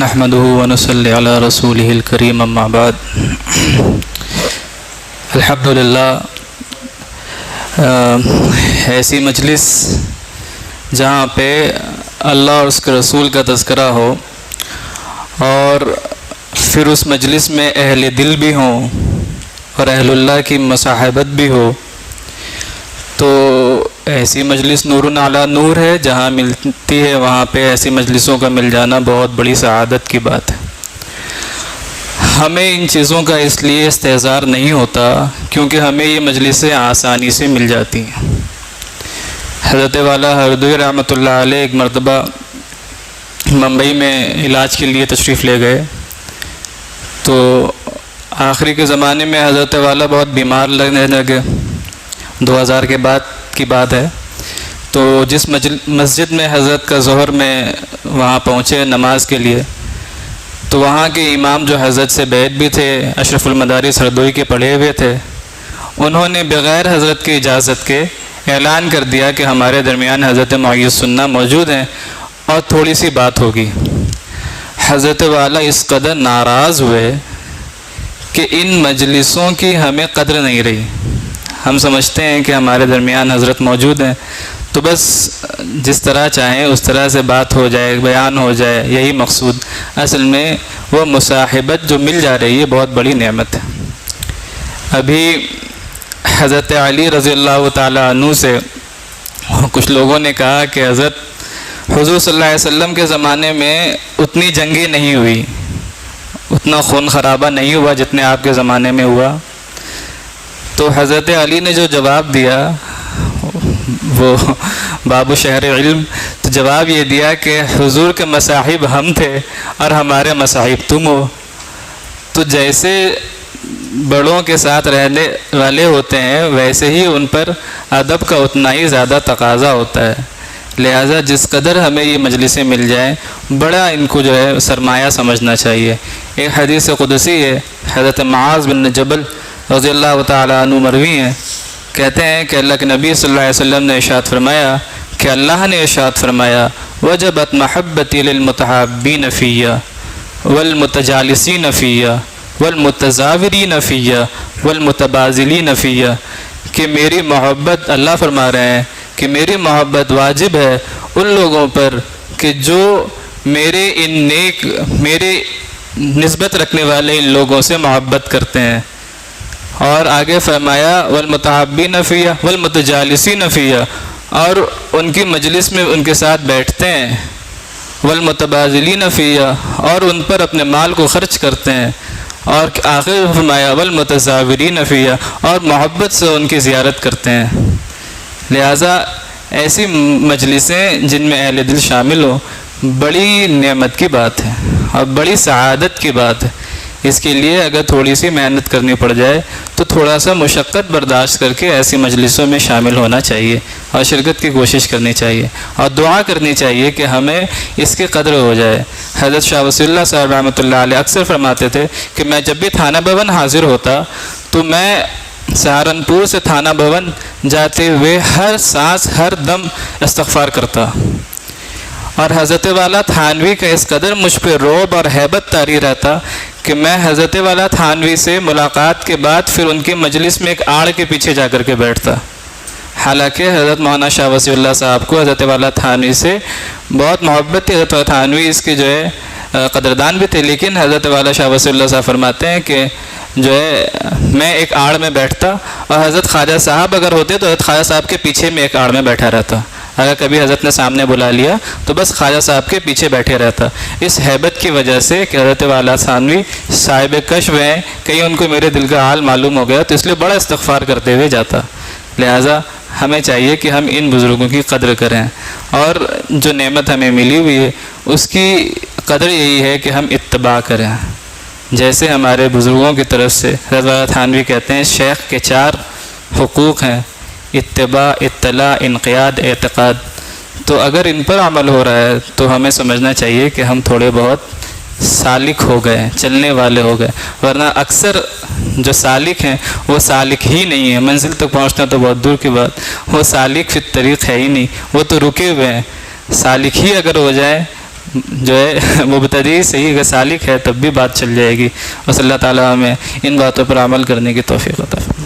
نحمده ونصلي على رسوله الكريم اما بعد الحمدللہ ایسی مجلس جہاں پہ اللہ اور اس کے رسول کا تذکرہ ہو اور پھر اس مجلس میں اہل دل بھی ہوں اور اہل اللہ کی مصاحبت بھی ہو تو ایسی مجلس نور علی نور ہے. جہاں ملتی ہے وہاں پہ ایسی مجلسوں کا مل جانا بہت بڑی سعادت کی بات ہے. ہمیں ان چیزوں کا اس لیے استحضار نہیں ہوتا کیونکہ ہمیں یہ مجلسیں آسانی سے مل جاتی ہیں. حضرت والا ہردوئی رحمۃ اللہ علیہ ایک مرتبہ ممبئی میں علاج کے لیے تشریف لے گئے تو آخری کے زمانے میں حضرت والا بہت بیمار لگنے لگے. 2000 کے بعد کی بات ہے. تو جس مسجد میں حضرت کا ظہر میں وہاں پہنچے نماز کے لیے تو وہاں کے امام جو حضرت سے بیعت بھی تھے اشرف المدارس ہردوئی کے پڑھے ہوئے تھے, انہوں نے بغیر حضرت کی اجازت کے اعلان کر دیا کہ ہمارے درمیان حضرت معی السنہ موجود ہیں اور تھوڑی سی بات ہوگی. حضرت والا اس قدر ناراض ہوئے کہ ان مجلسوں کی ہمیں قدر نہیں رہی. ہم سمجھتے ہیں کہ ہمارے درمیان حضرت موجود ہیں تو بس جس طرح چاہیں اس طرح سے بات ہو جائے, بیان ہو جائے, یہی مقصود. اصل میں وہ مصاحبت جو مل جا رہی ہے بہت بڑی نعمت ہے. ابھی حضرت علی رضی اللہ تعالی عنہ سے کچھ لوگوں نے کہا کہ حضرت حضور صلی اللہ علیہ وسلم کے زمانے میں اتنی جنگیں نہیں ہوئی, اتنا خون خرابہ نہیں ہوا جتنے آپ کے زمانے میں ہوا. تو حضرت علی نے جو جواب دیا وہ باب شہر علم, تو جواب یہ دیا کہ حضور کے مصاحب ہم تھے اور ہمارے مصاحب تم ہو. تو جیسے بڑوں کے ساتھ رہنے والے ہوتے ہیں ویسے ہی ان پر ادب کا اتنا ہی زیادہ تقاضا ہوتا ہے. لہٰذا جس قدر ہمیں یہ مجلسیں مل جائیں بڑا ان کو جو ہے سرمایہ سمجھنا چاہیے. ایک حدیث قدسی ہے, حضرت معاذ بن جبل رضی اللہ تعالیٰ عنہ مروی ہیں, کہتے ہیں کہ اللہ کے نبی صلی اللہ علیہ وسلم نے ارشاد فرمایا کہ اللہ نے ارشاد فرمایا وجبت محبتی للمتحابین فیہ والمتجالسین فیہ والمتزاورین فیہ والمتبازلین فیہ, کہ میری محبت, اللہ فرما رہے ہیں کہ میری محبت واجب ہے ان لوگوں پر کہ جو میرے نسبت رکھنے والے ان لوگوں سے محبت کرتے ہیں. اور آگے فرمایا والمتحابین فیہ والمتجالسین فیہ, اور ان کی مجلس میں ان کے ساتھ بیٹھتے ہیں. والمتبازلین فیہ, اور ان پر اپنے مال کو خرچ کرتے ہیں. اور آخر فرمایا والمتزاورین فیہ, اور محبت سے ان کی زیارت کرتے ہیں. لہٰذا ایسی مجلسیں جن میں اہل دل شامل ہو بڑی نعمت کی بات ہے اور بڑی سعادت کی بات ہے. اس کے لیے اگر تھوڑی سی محنت کرنی پڑ جائے تو تھوڑا سا مشقت برداشت کر کے ایسی مجلسوں میں شامل ہونا چاہیے اور شرکت کی کوشش کرنی چاہیے اور دعا کرنی چاہیے کہ ہمیں اس کی قدر ہو جائے. حضرت شاہ وصی اللہ صاحب رحمۃ اللہ علیہ اکثر فرماتے تھے کہ میں جب بھی تھانہ بھون حاضر ہوتا تو میں سہارنپور سے تھانہ بھون جاتے ہوئے ہر سانس ہر دم استغفار کرتا. اور حضرت والا تھانوی کا اس قدر مجھ پہ رعب اور ہیبت طاری رہتا کہ میں حضرت والا تھانوی سے ملاقات کے بعد پھر ان کی مجلس میں ایک آڑ کے پیچھے جا کر کے بیٹھتا. حالانکہ حضرت مولانا شاہ وصی اللہ صاحب کو حضرت والا تھانوی سے بہت محبت تھی, حضرت والا تھانوی اس کے جو ہے قدردان بھی تھے, لیکن حضرت والا شاہ وصی اللہ صاحب فرماتے ہیں کہ جو ہے میں ایک آڑ میں بیٹھتا اور حضرت خواجہ صاحب اگر ہوتے تو حضرت خواجہ صاحب کے پیچھے میں ایک آڑ میں بیٹھا رہتا. اگر کبھی حضرت نے سامنے بلا لیا تو بس خواجہ صاحب کے پیچھے بیٹھے رہتا. اس ہیبت کی وجہ سے کہ حضرت والا تھانوی صاحب کشف ہیں, کہیں ان کو میرے دل کا حال معلوم ہو گیا تو اس لیے بڑا استغفار کرتے ہوئے جاتا. لہٰذا ہمیں چاہیے کہ ہم ان بزرگوں کی قدر کریں اور جو نعمت ہمیں ملی ہوئی ہے اس کی قدر یہی ہے کہ ہم اتباع کریں. جیسے ہمارے بزرگوں کی طرف سے حضرت والا تھانوی کہتے ہیں شیخ کے 4 حقوق ہیں, اتباع, اطلاع, انقیاد, اعتقاد. تو اگر ان پر عمل ہو رہا ہے تو ہمیں سمجھنا چاہیے کہ ہم تھوڑے بہت سالک ہو گئے, چلنے والے ہو گئے. ورنہ اکثر جو سالک ہیں وہ سالک ہی نہیں ہیں, منزل تک پہنچنا تو بہت دور کی بات, وہ سالک فی الطریق ہے ہی نہیں, وہ تو رکے ہوئے ہیں. سالک ہی اگر ہو جائے جو ہے مبتدی صحیح اگر سالک ہے تب بھی بات چل جائے گی. بس اللہ تعالیٰ ہمیں ان باتوں پر عمل کرنے کی توفیق عطا فرمائے.